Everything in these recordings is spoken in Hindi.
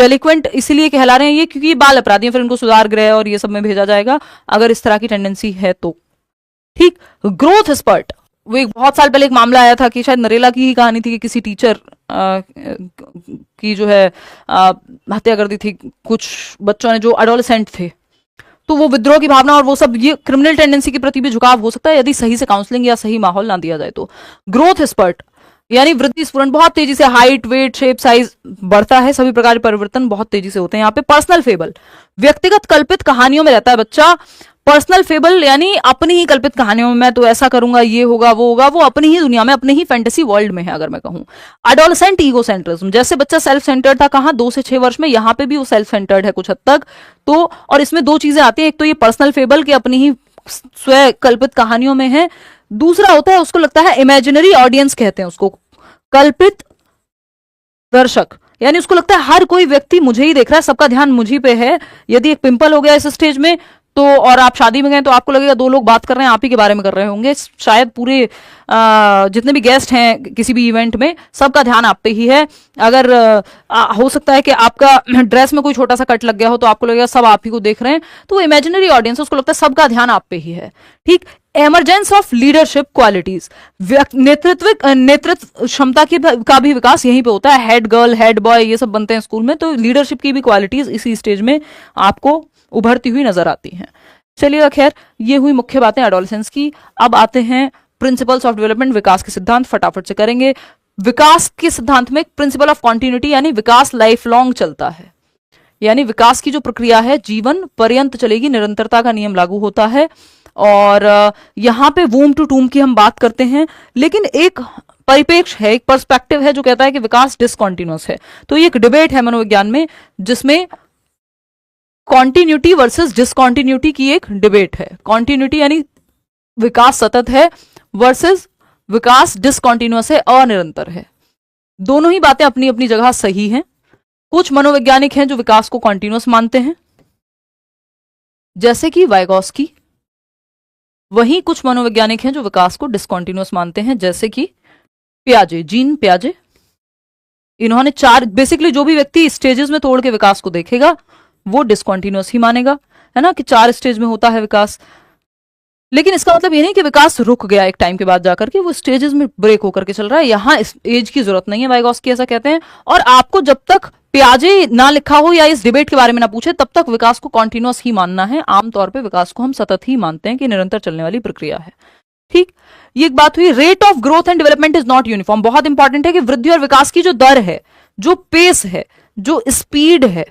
डेलिक्वेंट इसलिए कहला रहे हैं ये क्योंकि ये बाल अपराधी हैं, फिर इनको सुधार गृह और ये सब में भेजा जाएगा अगर इस तरह की टेंडेंसी है तो। ठीक। ग्रोथ स्पर्ट, वो एक बहुत साल पहले एक मामला आया था कि शायद नरेला की ही कहानी थी कि किसी टीचर की जो है हत्या कर दी थी कुछ बच्चों ने जो एडोलेसेंट थे। तो वो विद्रोह की भावना और वो सब, ये क्रिमिनल टेंडेंसी के प्रति भी झुकाव हो सकता है यदि सही से काउंसलिंग या सही माहौल ना दिया जाए तो। ग्रोथ स्पर्ट यानी वृद्धि स्फुरन, बहुत तेजी से हाइट वेट शेप साइज बढ़ता है, सभी प्रकार के परिवर्तन बहुत तेजी से होते हैं यहाँ पे। पर्सनल फेबल, व्यक्तिगत कल्पित कहानियों में रहता है बच्चा। पर्सनल फेबल यानी अपनी ही कल्पित कहानियों में, मैं तो ऐसा करूंगा, ये होगा वो होगा, वो अपनी ही दुनिया में अपनी ही फैंटेसी वर्ल्ड में है अगर मैं कहूं। एडोलेसेंट ईगो सेंट्रिज्म, जैसे बच्चा सेल्फ सेंटर्ड था कहां 2 से 6 वर्ष में, यहां पे भी वो सेल्फ सेंटर्ड है कुछ हद तक। तो और इसमें 2 चीजें आती हैं, एक तो ये पर्सनल फेबल की अपनी ही स्वयं कल्पित कहानियों में है, दूसरा होता है उसको लगता है इमेजिनरी ऑडियंस कहते हैं उसको, कल्पित दर्शक, यानी उसको लगता है हर कोई व्यक्ति मुझे ही देख रहा है, सबका ध्यान मुझी पे है। यदि एक पिंपल हो गया इस स्टेज में तो, और आप शादी में गए तो आपको लगेगा 2 लोग बात कर रहे हैं आप ही के बारे में कर रहे होंगे, शायद पूरे जितने भी गेस्ट हैं किसी भी इवेंट में सबका ध्यान आप पे ही है। अगर हो सकता है कि आपका ड्रेस में कोई छोटा सा कट लग गया हो तो आपको लगेगा सब आप ही को देख रहे हैं, तो वो इमेजिनरी ऑडियंस, उसको लगता है सबका ध्यान आप पे ही है। ठीक। एमरजेंस ऑफ लीडरशिप क्वालिटीज, नेतृत्व क्षमता की का भी विकास यहीं पे होता है, हेड गर्ल हेड बॉय ये सब बनते हैं स्कूल में, तो लीडरशिप की भी क्वालिटीज इसी स्टेज में आपको उभरती हुई नजर आती हैं। चलिए खैर, ये हुई मुख्य बातें एडोलेसेंस की। अब आते हैं प्रिंसिपल्स ऑफ डेवलपमेंट, विकास के सिद्धांत, फटाफट से करेंगे। विकास के सिद्धांत में प्रिंसिपल ऑफ कॉन्टिन्यूटी यानी विकास लाइफ लॉन्ग चलता है, यानी विकास की जो प्रक्रिया है जीवन पर्यंत चलेगी, निरंतरता का नियम लागू होता है। और यहां पे वूम टू टूम की हम बात करते हैं, लेकिन एक परिपेक्ष है, एक पर्सपेक्टिव है जो कहता है कि विकास डिसकॉन्टिन्यूअस है। तो ये एक डिबेट है मनोविज्ञान में जिसमें कॉन्टिन्यूटी वर्सेस डिसकॉन्टिन्यूटी की एक डिबेट है। कॉन्टिन्यूटी यानी विकास सतत है वर्सेस विकास डिसकॉन्टिन्यूअस है, अनिरंतर है। दोनों ही बातें अपनी अपनी जगह सही हैं। कुछ मनोवैज्ञानिक हैं जो विकास को कॉन्टिन्यूअस मानते हैं जैसे कि वाइगोस्की, वहीं कुछ मनोवैज्ञानिक हैं जो विकास को डिसकॉन्टिन्यूअस मानते हैं जैसे कि पियाजे, जीन पियाजे। इन्होंने 4 बेसिकली, जो भी व्यक्ति स्टेजेस में तोड़ के विकास को देखेगा वो डिसकॉन्टिन्यूअस ही मानेगा, है ना, कि 4 स्टेज में होता है विकास। लेकिन इसका मतलब ये नहीं कि विकास रुक गया एक टाइम के बाद जाकर के, वो स्टेजेस में ब्रेक होकर के चल रहा है। यहां इस एज की जरूरत नहीं है, वाइगोस्की ऐसा कहते हैं। और आपको जब तक पियाजे ना लिखा हो या इस डिबेट के बारे में ना पूछे तब तक विकास को कॉन्टिन्यूअस ही मानना है। आमतौर पर विकास को हम सतत ही मानते हैं कि निरंतर चलने वाली प्रक्रिया है। ठीक, ये एक बात हुई। Rate of growth and development is not uniform, बहुत इंपॉर्टेंट है कि वृद्धि और विकास की जो दर है, जो पेस है, जो स्पीड है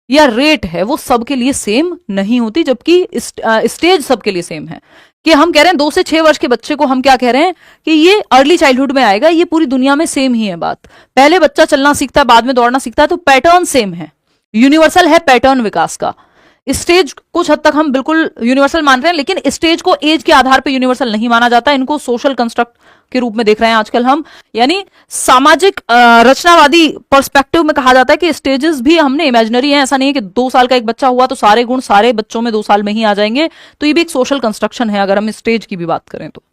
या रेट है, वो सबके लिए सेम नहीं होती, जबकि स्टेज सबके लिए सेम है। कि हम कह रहे हैं 2 से 6 वर्ष के बच्चे को हम क्या कह रहे हैं कि ये अर्ली चाइल्डहुड में आएगा, ये पूरी दुनिया में सेम ही है बात। पहले बच्चा चलना सीखता है, बाद में दौड़ना सीखता है, तो पैटर्न सेम है, यूनिवर्सल है पैटर्न विकास का। स्टेज कुछ हद तक हम बिल्कुल यूनिवर्सल मान रहे हैं, लेकिन स्टेज को एज के आधार पर यूनिवर्सल नहीं माना जाता, इनको सोशल कंस्ट्रक्ट के रूप में देख रहे हैं आजकल हम। यानी सामाजिक रचनावादी पर्सपेक्टिव में कहा जाता है कि स्टेजेस भी हमने इमेजिनरी हैं। ऐसा नहीं है कि 2 साल का एक बच्चा हुआ तो सारे गुण सारे बच्चों में 2 साल में ही आ जाएंगे, तो ये भी एक सोशल कंस्ट्रक्शन है अगर हम स्टेज की भी बात करें तो।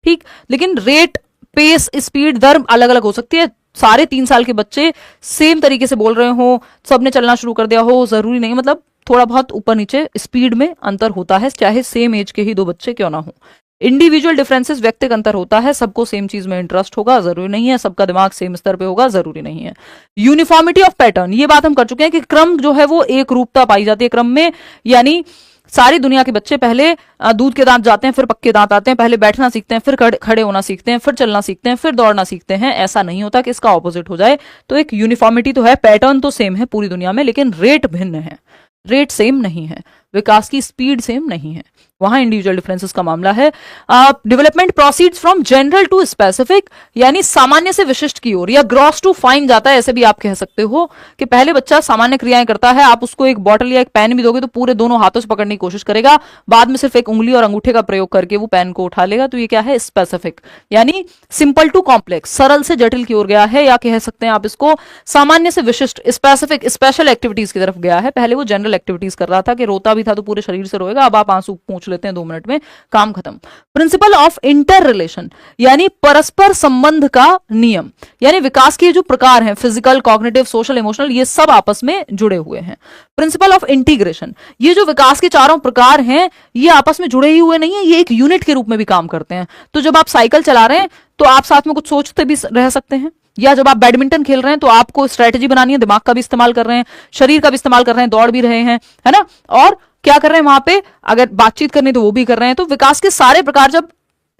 ठीक, लेकिन रेट, पेस, स्पीड, दर अलग अलग हो सकती है। सारे 3 साल के बच्चे सेम तरीके से बोल रहे हो, सबने चलना शुरू कर दिया हो, जरूरी नहीं, मतलब थोड़ा बहुत ऊपर नीचे स्पीड में अंतर होता है, चाहे सेम एज के ही 2 बच्चे क्यों ना हो। इंडिविजुअल डिफरेंसेस, व्यक्तिगत अंतर होता है, सबको सेम चीज में इंटरेस्ट होगा जरूरी नहीं है, सबका दिमाग सेम स्तर पे होगा जरूरी नहीं है। यूनिफॉर्मिटी ऑफ पैटर्न, ये बात हम कर चुके हैं कि क्रम जो है वो एक रूपता पाई जाती है क्रम में। यानी सारी दुनिया के बच्चे पहले दूध के दांत जाते हैं, फिर पक्के दांत आते हैं, पहले बैठना सीखते हैं, फिर खड़े होना सीखते हैं, फिर चलना सीखते हैं, फिर दौड़ना सीखते हैं। ऐसा नहीं होता कि इसका ऑपोजिट हो जाए। तो एक यूनिफॉर्मिटी तो है, पैटर्न तो सेम है पूरी दुनिया में, लेकिन रेट भिन्न है, रेट सेम नहीं है, विकास की स्पीड सेम नहीं है, वहां इंडिविजुअल डिफरेंसेस का मामला है। Development proceeds from general to specific, यानी सामान्य से विशिष्ट की ओर, या ग्रॉस टू फाइन जाता है, ऐसे भी आप कह सकते हो कि पहले बच्चा सामान्य क्रियाएं करता है, आप उसको एक बॉटल या एक पेन भी दोगे तो पूरे दोनों हाथों से पकड़ने की कोशिश करेगा, बाद में सिर्फ एक उंगली और अंगूठे का प्रयोग करके वो पेन को उठा लेगा। तो ये क्या है, स्पेसिफिक, यानी सिंपल टू कॉम्प्लेक्स, सरल से जटिल की ओर गया है, या कह सकते हैं आप इसको सामान्य से विशिष्ट, स्पेसिफिक, स्पेशल एक्टिविटीज की तरफ गया है। पहले वो जनरल एक्टिविटीज कर रहा था कि रोता भी था तो पूरे शरीर से रोएगा, अब आप आंसू पोंछ पूछ लेते हैं 2 मिनट में, काम खत्म। प्रिंसिपल ऑफ इंटर रिलेशन यानी परस्पर संबंध का नियम, यानी विकास के जो प्रकार हैं फिजिकल, कॉग्निटिव, सोशल, इमोशनल, ये सब आपस में जुड़े हुए हैं। प्रिंसिपल ऑफ इंटीग्रेशन, ये जो विकास के चारों प्रकार हैं ये आपस में जुड़े ही हुए नहीं है, ये एक यूनिट के रूप में भी काम करते हैं। तो जब आप साइकिल चला रहे हैं तो आप साथ में कुछ सोचते भी रह सकते हैं, या जब आप बैडमिंटन खेल रहे हैं तो आपको स्ट्रेटेजी बनानी है, दिमाग का भी इस्तेमाल कर रहे हैं, शरीर का भी इस्तेमाल कर रहे हैं, दौड़ भी रहे हैं, है ना, और क्या कर रहे हैं वहां पे, अगर बातचीत करनी तो वो भी कर रहे हैं। तो विकास के सारे प्रकार जब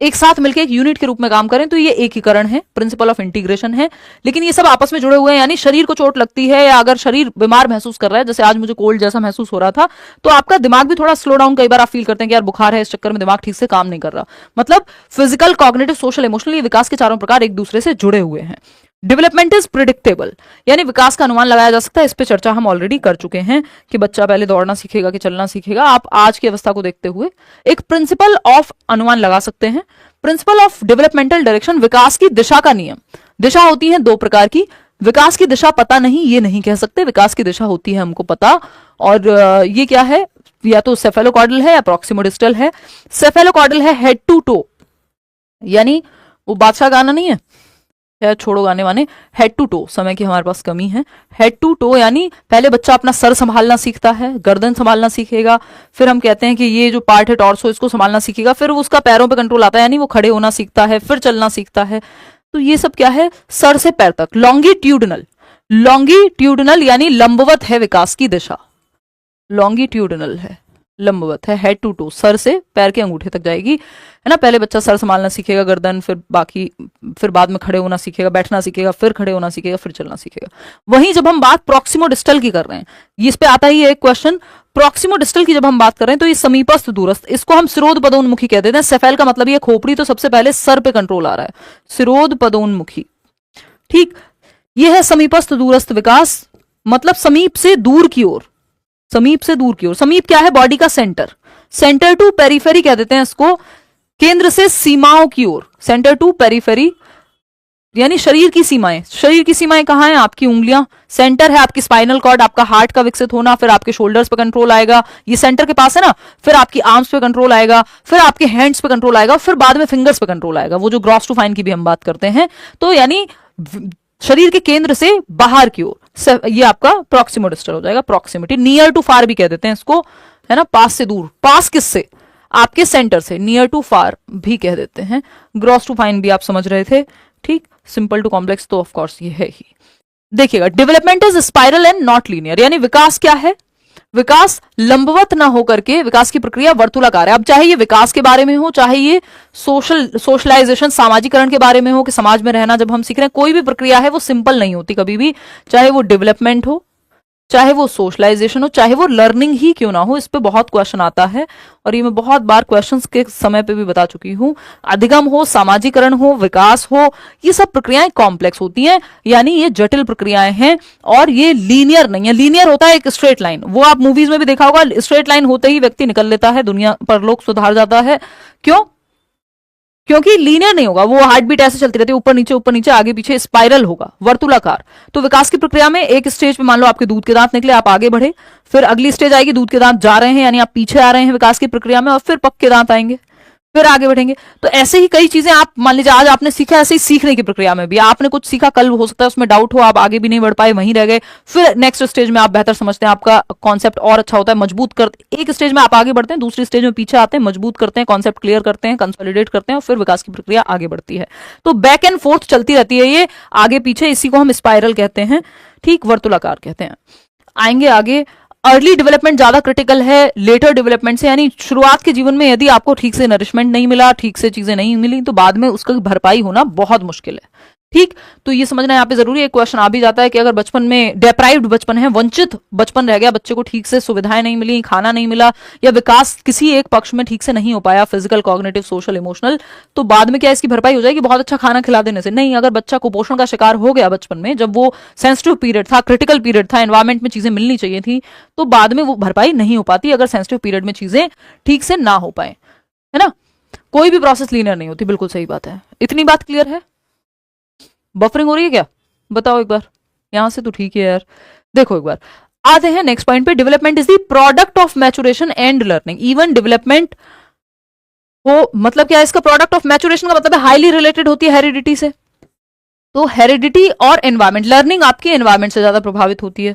एक साथ मिलकर एक यूनिट के रूप में काम करें तो ये एकीकरण है, प्रिंसिपल ऑफ इंटीग्रेशन है। लेकिन ये सब आपस में जुड़े हुए हैं, यानी शरीर को चोट लगती है या अगर शरीर बीमार महसूस कर रहा है, जैसे आज मुझे कोल्ड जैसा महसूस हो रहा था, तो आपका दिमाग भी थोड़ा स्लो डाउन, कई बार आप फील करते हैं कि यार बुखार है, इस चक्कर में दिमाग ठीक से काम नहीं कर रहा। मतलब फिजिकल, कॉग्निटिव, सोशल, इमोशनल, ये विकास के चारों प्रकार एक दूसरे से जुड़े हुए हैं। डेवलपमेंट इज प्रिडिक्टेबल, यानी विकास का अनुमान लगाया जा सकता है। इस पे चर्चा हम ऑलरेडी कर चुके हैं कि बच्चा पहले दौड़ना सीखेगा कि चलना सीखेगा। आप आज की अवस्था को देखते हुए एक प्रिंसिपल ऑफ अनुमान लगा सकते हैं। प्रिंसिपल ऑफ डेवलपमेंटल डायरेक्शन, विकास की दिशा का नियम। दिशा होती है 2 प्रकार की, विकास की दिशा पता नहीं, ये नहीं कह सकते, विकास की दिशा होती है हमको पता। और ये क्या है, या तो सेफेलोकॉर्डल है या प्रॉक्सिमोडिस्टल है। सेफेलोकॉर्डल है हेड टू टो, यानी वो बादशाह गाना नहीं है, छोड़ो गाने वाने, हेड टू टो, समय की हमारे पास कमी है। हेड टू टो यानी पहले बच्चा अपना सर संभालना सीखता है, गर्दन संभालना सीखेगा, फिर हम कहते हैं कि ये जो पार्ट है टॉर्सो, इसको संभालना सीखेगा, फिर उसका पैरों पे कंट्रोल आता है, यानी वो खड़े होना सीखता है, फिर चलना सीखता है। तो ये सब क्या है, सर से पैर तक। लॉन्गिट्यूडनल, लॉन्गिट्यूडनल यानी लंबवत है विकास की दिशा, लॉन्गिट्यूडनल है, लंबवत है, हेड टू टो, सर से पैर के अंगूठे तक जाएगी, है ना। पहले बच्चा सर संभालना सीखेगा, गर्दन, फिर बाकी, फिर बाद में खड़े होना सीखेगा, बैठना सीखेगा, फिर खड़े होना सीखेगा, फिर चलना सीखेगा। वहीं जब हम बात प्रॉक्सिमोडिस्टल की कर रहे हैं, इस पे आता ही है एक क्वेश्चन, प्रॉक्सिमोडिस्टल की जब हम बात कर रहे हैं तो ये समीपस्थ दूरस्थ, इसको हम सिरोध पदोन्मुखी कह देते हैं। सेफेल का मतलब ये खोपड़ी, तो सबसे पहले सर पे कंट्रोल आ रहा है, सिरोध पदोन्मुखी, ठीक। ये है समीपस्थ दूरस्थ विकास, मतलब समीप से दूर की ओर, समीप से दूर की ओर। समीप क्या है, बॉडी का सेंटर, सेंटर टू पेरिफेरी कह देते हैं इसको, केंद्र से सीमाओं की ओर, सेंटर टू पेरिफेरी यानी शरीर की सीमाएं। शरीर की सीमाएं कहां हैं, आपकी उंगलियां, सेंटर है आपकी स्पाइनल कॉर्ड, आपका हार्ट का विकसित होना, फिर आपके शोल्डर्स पे कंट्रोल आएगा, ये सेंटर के पास है ना, फिर आपकी आर्म्स पे कंट्रोल आएगा, फिर आपके हैंड्स पे कंट्रोल आएगा, फिर बाद में फिंगर्स पे कंट्रोल आएगा, वो जो ग्रॉस टू फाइन की भी हम बात करते हैं। तो यानी शरीर के केंद्र से बाहर की ओर, ये आपका प्रॉक्सिमोडिस्टल हो जाएगा। प्रॉक्सिमिटी, नियर टू फार भी कह देते हैं इसको, है ना, पास से दूर, पास किससे, आपके सेंटर से, नियर टू फार भी कह देते हैं। ग्रॉस टू फाइन भी आप समझ रहे थे, ठीक। सिंपल टू कॉम्प्लेक्स तो ऑफ कोर्स ये है ही। देखिएगा, development is spiral and not linear, यानी विकास क्या है, विकास लंबवत ना होकर के, विकास की प्रक्रिया वर्तुलाकार है। अब चाहे ये विकास के बारे में हो, चाहे ये सोशलाइजेशन, सामाजिकरण के बारे में हो, कि समाज में रहना जब हम सीख रहे हैं, कोई भी प्रक्रिया है वो सिंपल नहीं होती कभी भी, चाहे वो डेवलपमेंट हो, चाहे वो सोशलाइजेशन हो, चाहे वो लर्निंग ही क्यों ना हो। इस पे बहुत क्वेश्चन आता है और ये मैं बहुत बार क्वेश्चंस के समय पे भी बता चुकी हूं। अधिगम हो, सामाजिकरण हो, विकास हो, ये सब प्रक्रियाएं कॉम्प्लेक्स होती हैं, यानी ये जटिल प्रक्रियाएं हैं और ये लीनियर नहीं है। लीनियर होता है एक स्ट्रेट लाइन, वो आप मूवीज में भी देखा होगा, स्ट्रेट लाइन होते ही व्यक्ति निकल लेता है, दुनिया पर लोग सुधार जाता है। क्यों? क्योंकि लीनियर नहीं होगा, वो हार्ट बीट ऐसे चलती रहती है, ऊपर नीचे आगे पीछे, स्पाइरल होगा, वर्तुलाकार। तो विकास की प्रक्रिया में एक स्टेज पे मान लो आपके दूध के दांत निकले, आप आगे बढ़े, फिर अगली स्टेज आएगी, दूध के दांत जा रहे हैं, यानी आप पीछे आ रहे हैं विकास की प्रक्रिया में, और फिर पक्के दांत आएंगे, फिर आगे बढ़ेंगे। तो ऐसे ही कई चीजें आप मान लीजिए आज आपने सीखा, ऐसे ही सीखने की प्रक्रिया में भी आपने कुछ सीखा, कल हो सकता है उसमें डाउट हो, आप आगे भी नहीं बढ़ पाए, वहीं रह गए, फिर नेक्स्ट स्टेज में आप बेहतर समझते हैं, आपका कॉन्सेप्ट और अच्छा होता है, मजबूत कर, एक स्टेज में आप आगे बढ़ते हैं, दूसरी स्टेज में पीछे आते हैं, मजबूत करते हैं, कॉन्सेप्ट क्लियर करते हैं, कंसोलिडेट करते हैं, और फिर विकास की प्रक्रिया आगे बढ़ती है। तो बैक एंड फोर्थ चलती रहती है ये, आगे पीछे, इसी को हम स्पाइरल कहते हैं, ठीक, वर्तुलाकार कहते हैं। आएंगे आगे, अर्ली डेवलपमेंट ज्यादा क्रिटिकल है लेटर डेवलपमेंट से, यानी शुरुआत के जीवन में यदि आपको ठीक से नरिशमेंट नहीं मिला, ठीक से चीजें नहीं मिली, तो बाद में उसका भरपाई होना बहुत मुश्किल है, ठीक। तो ये समझना यहाँ पे जरूरी है। एक क्वेश्चन आ भी जाता है कि अगर बचपन में डेप्राइव्ड बचपन है, वंचित बचपन रह गया, बच्चे को ठीक से सुविधाएं नहीं मिली, खाना नहीं मिला, या विकास किसी एक पक्ष में ठीक से नहीं हो पाया, फिजिकल, कॉग्निटिव, सोशल, इमोशनल, तो बाद में क्या इसकी भरपाई हो जाएगी बहुत अच्छा खाना खिला देने से? नहीं। अगर बच्चा कुपोषण का शिकार हो गया बचपन में, जब वो सेंसिटिव पीरियड था, क्रिटिकल पीरियड था, एनवायरमेंट में चीजें मिलनी चाहिए थी, तो बाद में वो भरपाई नहीं हो पाती अगर सेंसिटिव पीरियड में चीजें ठीक से ना हो पाए, है ना। कोई भी प्रोसेस लीनियर नहीं होती, बिल्कुल सही बात है। इतनी बात क्लियर है? बफरिंग हो रही है क्या? बताओ एक बार, यहां से तो ठीक है यार। देखो एक बार, आते हैं नेक्स्ट पॉइंट पे। Development is the product of maturation and learning. Even development वो मतलब क्या है, इसका प्रोडक्ट ऑफ मैचुरेशन का मतलब है हाईली रिलेटेड होती है हेरिडिटी से। तो हेरिडिटी और एनवायरमेंट, लर्निंग आपकी एनवायरमेंट से ज्यादा प्रभावित होती है।